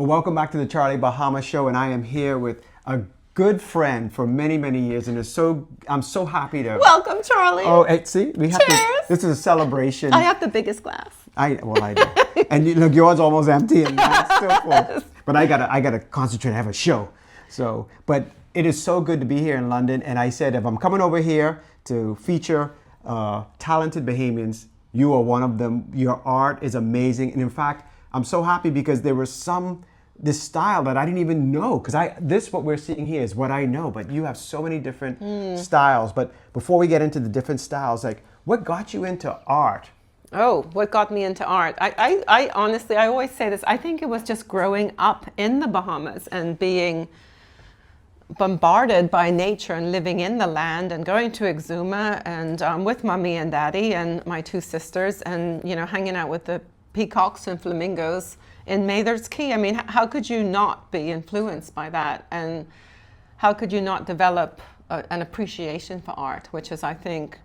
Well, welcome back to the Charlie Bahama Show, and I am here with a good friend for many, many years, and I'm so happy to. Welcome, Charlie. Oh, see, we have Cheers. to. This is a celebration. I have the biggest glass. I do. And look, yours almost empty, and mine's still full. But I gotta concentrate. I have a show, but it is so good to be here in London. And I said, if I'm coming over here to feature talented Bahamians, you are one of them. Your art is amazing, and in fact, I'm so happy because there was this style that I didn't even know, because what we're seeing here is what I know, but you have so many different styles. But before we get into the different styles, like, what got you into art? Oh, what got me into art? I honestly, I always say this, I think it was just growing up in the Bahamas and being bombarded by nature and living in the land and going to Exuma and with mommy and daddy and my two sisters and, hanging out with the peacocks and flamingos in Mather's Key. I mean, how could you not be influenced by that? And how could you not develop an appreciation for art, which is, I think,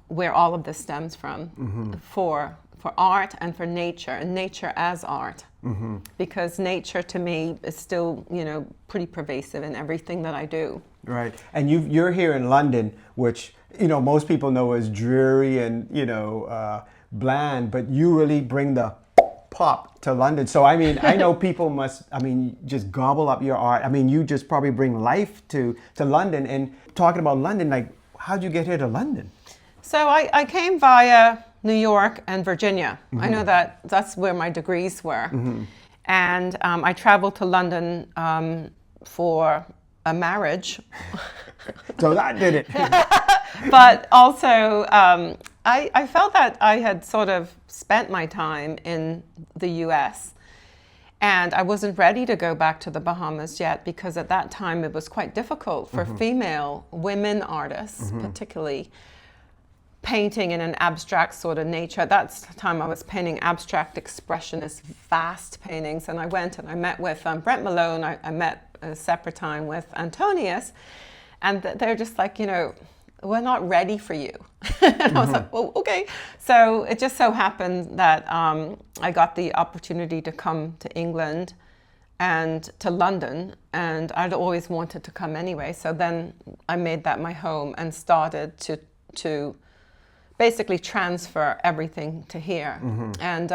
where all of this stems from, for art and for nature, and nature as art. Because nature to me is still, pretty pervasive in everything that I do. Right. And you're here in London, which, most people know as dreary and, bland, but you really bring the pop to London. So, I mean, I know people just gobble up your art. I mean, you just probably bring life to London. And talking about London, like, how'd you get here to London? So I came via New York and Virginia. I know that's where my degrees were. And I traveled to London for a marriage. So that did it. But also, I felt that I had sort of spent my time in the US, and I wasn't ready to go back to the Bahamas yet, because at that time it was quite difficult for female women artists, particularly painting in an abstract sort of nature. At that time I was painting abstract expressionist vast paintings, and I went and I met with Brent Malone. I met a separate time with Antonius, and they're just like, we're not ready for you. And I was like, well, okay. So it just so happened that I got the opportunity to come to England and to London, and I'd always wanted to come anyway. So then I made that my home and started to basically transfer everything to here. And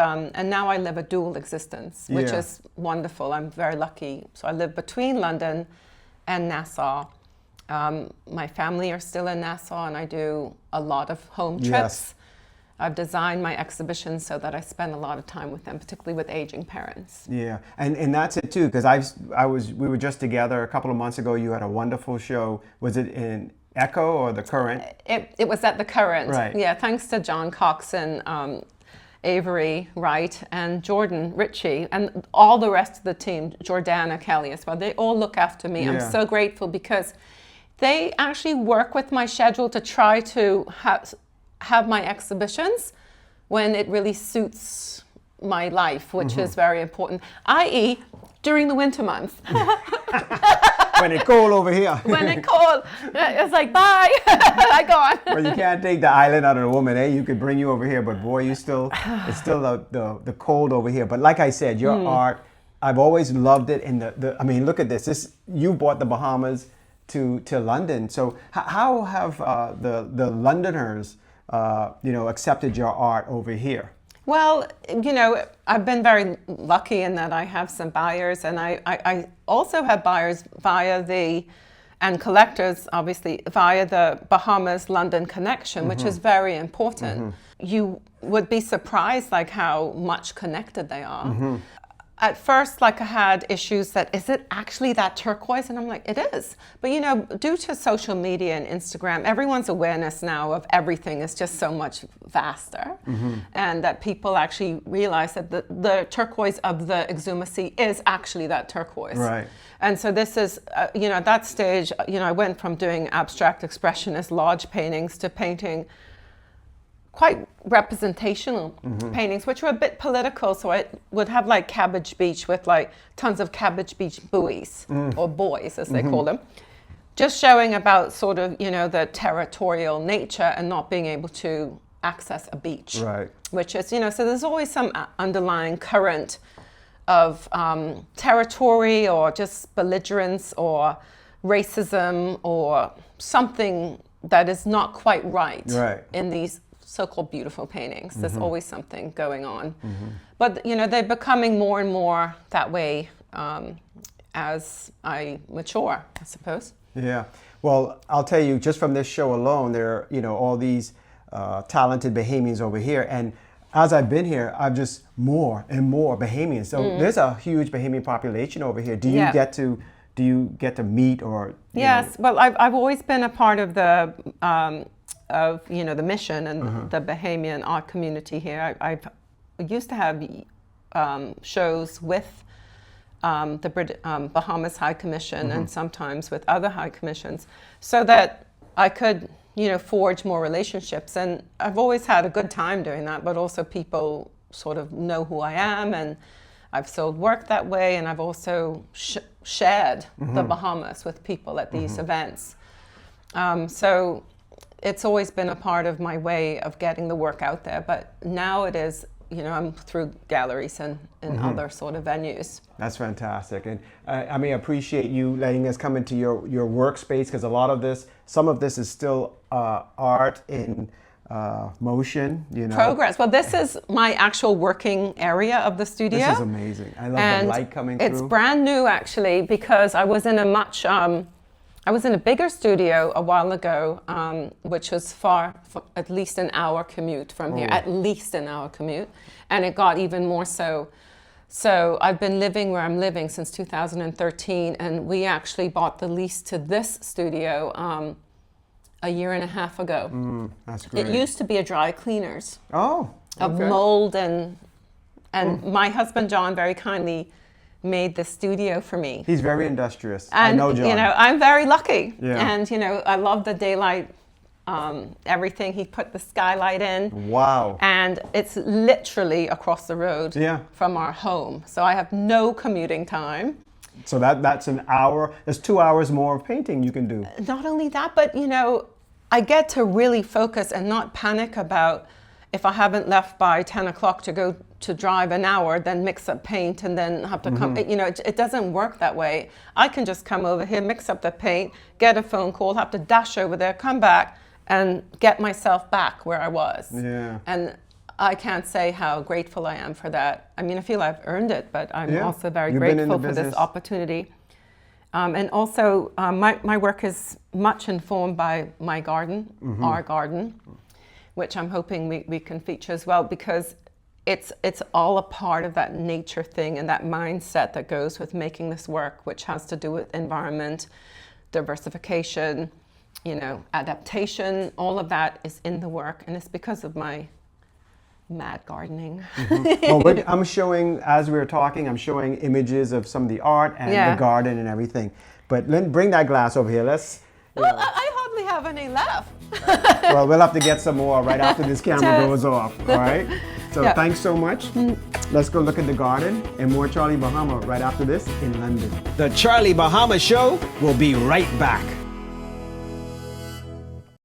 now I live a dual existence, which is wonderful. I'm very lucky. So I live between London and Nassau. My family are still in Nassau, and I do a lot of home trips. Yes. I've designed my exhibitions so that I spend a lot of time with them, particularly with aging parents. Yeah, and that's it too, because we were just together a couple of months ago. You had a wonderful show. Was it in Echo or the Current? It was at the Current. Right. Yeah, thanks to John Coxon, Avery Wright, and Jordan Ritchie, and all the rest of the team, Jordana Kelly as well. They all look after me. Yeah. I'm so grateful, because they actually work with my schedule to try to have my exhibitions when it really suits my life, which is very important, i.e. during the winter months. When it's cold over here. When it's cold, it's like, bye, I gone. Well, you can't take the island out of the woman, eh? You could bring you over here, but boy, it's still the cold over here. But like I said, your art, I've always loved it. And I mean, look at this. You brought the Bahamas to London. So how have the Londoners, accepted your art over here? Well, I've been very lucky in that I have some buyers, and I also have buyers and collectors, obviously, via the Bahamas London connection, which is very important. You would be surprised, like, how much connected they are. At first, like, I had issues that, is it actually that turquoise? And I'm like, it is. But, due to social media and Instagram, everyone's awareness now of everything is just so much vaster. And that people actually realize that the turquoise of the Exuma Sea is actually that turquoise. Right. And so this is, at that stage, I went from doing abstract expressionist lodge paintings to painting quite representational paintings, which were a bit political. So I would have like Cabbage Beach with like tons of Cabbage Beach buoys, or boys as they call them, just showing about sort of, the territorial nature and not being able to access a beach. Right. Which is, so there's always some underlying current territory or just belligerence or racism or something that is not quite right, in these so-called beautiful paintings. There's always something going on. But they're becoming more and more that way as I mature, I suppose. Yeah. Well, I'll tell you, just from this show alone, there are, all these talented Bahamians over here. And as I've been here, I've just more and more Bahamians. So there's a huge Bahamian population over here. Do you get to meet or? Yes. Well, I've always been a part of the the mission and the Bahamian art community here. I used to have shows with the Bahamas High Commission and sometimes with other high commissions, so that I could forge more relationships. And I've always had a good time doing that, but also people sort of know who I am, and I've sold work that way, and I've also shared the Bahamas with people at these events. So it's always been a part of my way of getting the work out there, but now it is, I'm through galleries and other sort of venues. That's fantastic. And I appreciate you letting us come into your workspace, because some of this is still art in motion, Progress. Well, this is my actual working area of the studio. This is amazing. I love the light coming through. It's brand new, actually, because I was in a bigger studio a while ago, which was at least an hour commute from here, at least an hour commute, and it got even more so. So I've been living where I'm living since 2013, and we actually bought the lease to this studio a year and a half ago. That's great. It used to be a dry cleaners. Oh, okay. Of mold, and my husband John very kindly made the studio for me. He's very industrious. And, I know John. I'm very lucky. Yeah. And, I love the daylight, everything. He put the skylight in. Wow. And it's literally across the road from our home. So I have no commuting time. So that's an hour. There's 2 hours more of painting you can do. Not only that, but, I get to really focus and not panic about if I haven't left by 10 o'clock to go to drive an hour, then mix up paint and then have to come, it doesn't work that way. I can just come over here, mix up the paint, get a phone call, have to dash over there, come back and get myself back where I was. Yeah. And I can't say how grateful I am for that. I feel I've earned it, but I'm also very grateful for this opportunity. And also my work is much informed by my garden, our garden, which I'm hoping we can feature as well, because it's all a part of that nature thing and that mindset that goes with making this work, which has to do with environment, diversification, adaptation. All of that is in the work, and it's because of my mad gardening. Well, I'm showing, as we were talking, I'm showing images of some of the art and the garden and everything. But Lynn, bring that glass over here. Well, I hardly have any left. Well, we'll have to get some more right after this camera goes off. All right? So thanks so much. Let's go look at the garden and more Charlie Bahama right after this in London. The Charlie Bahama Show will be right back.